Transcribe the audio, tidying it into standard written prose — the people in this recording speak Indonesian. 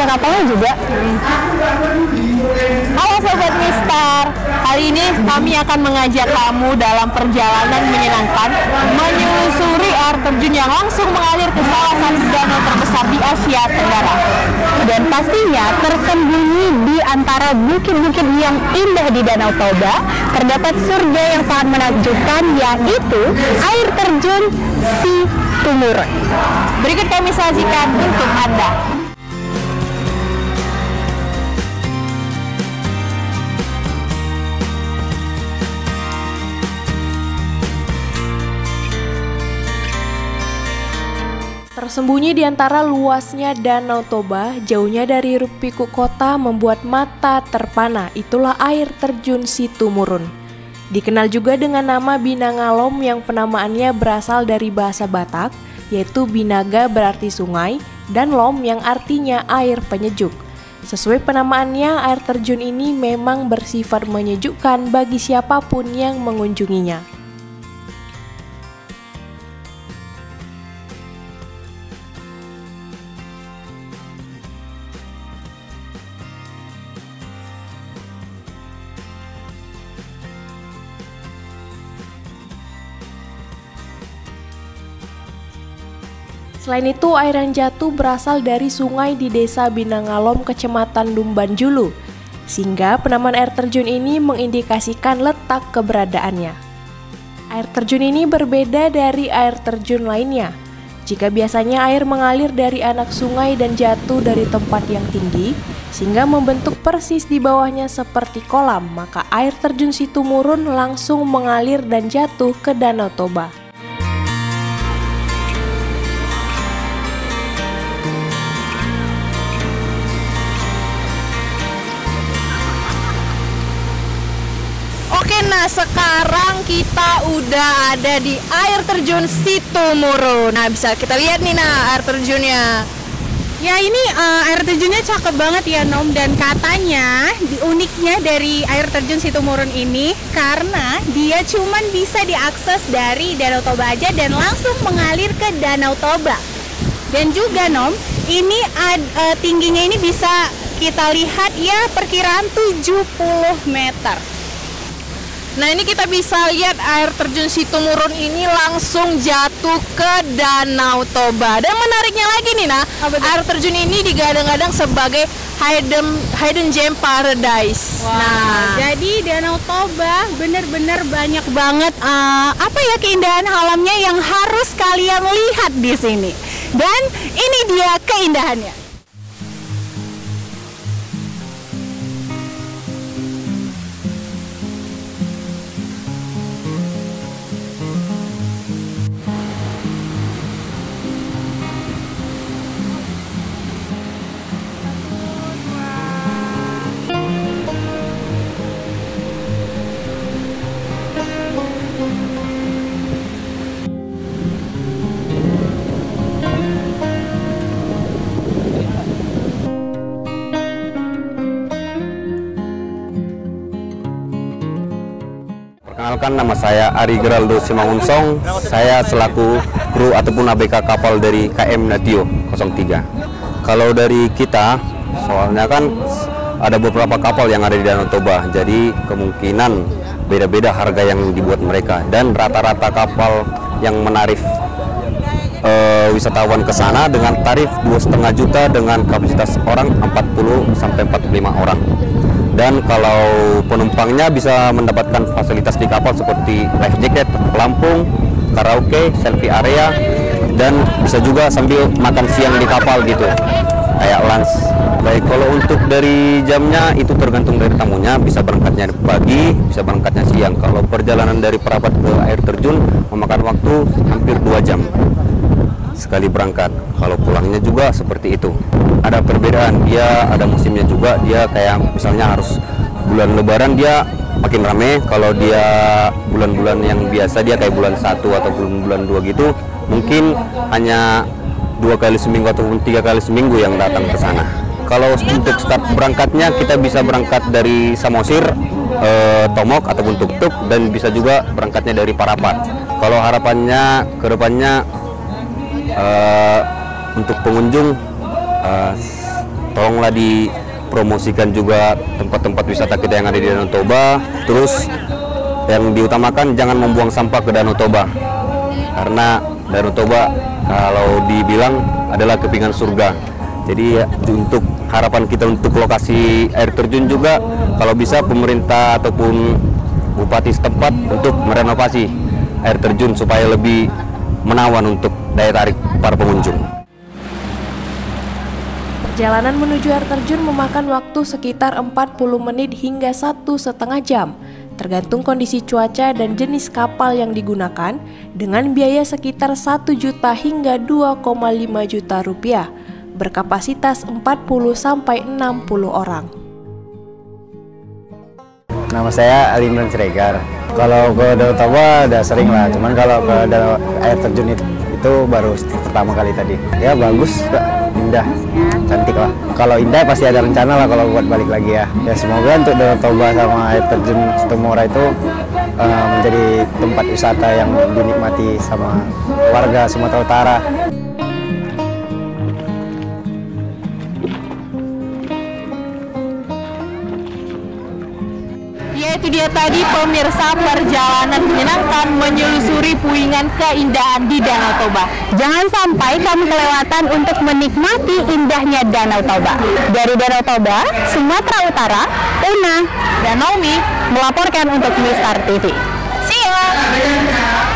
kapalnya juga. Halo Sobat Mister, kali ini kami akan mengajak kamu dalam perjalanan menyenangkan menyusuri air terjun yang langsung mengalir ke salah satu danau terbesar di Asia Tenggara. Dan pastinya tersembunyi di antara bukit-bukit yang indah di Danau Toba terdapat surga yang sangat menakjubkan, yaitu air terjun Situmurun. Berikut kami sajikan untuk Anda. Tersembunyi di antara luasnya Danau Toba, jauhnya dari hiruk-pikuk kota membuat mata terpana. Itulah air terjun Situmurun. Dikenal juga dengan nama Binangalom yang penamaannya berasal dari bahasa Batak, yaitu binaga berarti sungai, dan lom yang artinya air penyejuk. Sesuai penamaannya, air terjun ini memang bersifat menyejukkan bagi siapapun yang mengunjunginya. Selain itu, air yang jatuh berasal dari sungai di desa Binangalom, kecamatan Dumbanjulu, sehingga penamaan air terjun ini mengindikasikan letak keberadaannya. Air terjun ini berbeda dari air terjun lainnya. Jika biasanya air mengalir dari anak sungai dan jatuh dari tempat yang tinggi, sehingga membentuk persis di bawahnya seperti kolam, maka air terjun Situmurun langsung mengalir dan jatuh ke Danau Toba. Nah, sekarang kita udah ada di air terjun Situmurun. Nah, bisa kita lihat nih air terjunnya. Ya, ini air terjunnya cakep banget ya, Nom. Dan katanya uniknya dari air terjun Situmurun ini karena dia cuman bisa diakses dari Danau Toba aja dan langsung mengalir ke Danau Toba. Dan juga, Nom, ini tingginya ini bisa kita lihat ya perkiraan 70 meter. Nah, ini kita bisa lihat air terjun Situmurun ini langsung jatuh ke Danau Toba. Dan menariknya lagi nih, air terjun ini digadang-gadang sebagai hidden gem paradise. Wow. Nah, jadi Danau Toba bener-bener banyak banget keindahan alamnya yang harus kalian lihat di sini. Dan ini dia keindahannya. Perkenalkan, nama saya Ari Geraldo Simangunsong. Saya selaku kru ataupun ABK kapal dari KM Natio 03. Kalau dari kita, soalnya kan ada beberapa kapal yang ada di Danau Toba, jadi kemungkinan beda-beda harga yang dibuat mereka. Dan rata-rata kapal yang menarif wisatawan ke sana dengan tarif 2,5 juta dengan kapasitas orang 40 sampai 45 orang. Dan kalau penumpangnya bisa mendapatkan fasilitas di kapal seperti life jacket, pelampung, karaoke, selfie area, dan bisa juga sambil makan siang di kapal gitu, kayak lunch. Baik, kalau untuk dari jamnya itu tergantung dari tamunya, bisa berangkatnya pagi, bisa berangkatnya siang. Kalau perjalanan dari Perapat ke air terjun memakan waktu hampir 2 jam sekali berangkat. Kalau pulangnya juga seperti itu. Ada perbedaan, dia ada musimnya juga. Dia kayak misalnya harus bulan Lebaran dia makin rame. Kalau dia bulan-bulan yang biasa dia kayak bulan 1 atau bulan 2 gitu, mungkin hanya 2 kali seminggu ataupun 3 kali seminggu yang datang ke sana. Kalau untuk start berangkatnya kita bisa berangkat dari Samosir, Tomok ataupun Tuk-Tuk, dan bisa juga berangkatnya dari Parapat. Kalau harapannya ke depannya untuk pengunjung tolonglah dipromosikan juga tempat-tempat wisata kita yang ada di Danau Toba. Terus yang diutamakan jangan membuang sampah ke Danau Toba, karena Danau Toba kalau dibilang adalah kepingan surga. Jadi untuk harapan kita untuk lokasi air terjun juga, kalau bisa pemerintah ataupun bupati setempat untuk merenovasi air terjun supaya lebih menawan untuk daya tarik para pengunjung. Perjalanan menuju air terjun memakan waktu sekitar 40 menit hingga 1,5 jam, tergantung kondisi cuaca dan jenis kapal yang digunakan, dengan biaya sekitar 1 juta hingga 2,5 juta rupiah, berkapasitas 40 sampai 60 orang. Nama saya Alimran Siregar. Kalau ke Danau Toba udah sering lah, cuman kalau ke air terjun itu baru pertama kali tadi. Ya bagus, indah, cantik lah. Kalau indah pasti ada rencana lah kalau buat balik lagi ya. Ya semoga untuk Danau Toba sama air terjun Situmora itu menjadi tempat wisata yang dinikmati sama warga Sumatera Utara. Ya, itu dia tadi pemirsa, perjalanan menyenangkan menyusuri puingan keindahan di Danau Toba. Jangan sampai kamu kelewatan untuk menikmati indahnya Danau Toba. Dari Danau Toba, Sumatera Utara, Una dan Naomi melaporkan untuk Mistar TV. See ya!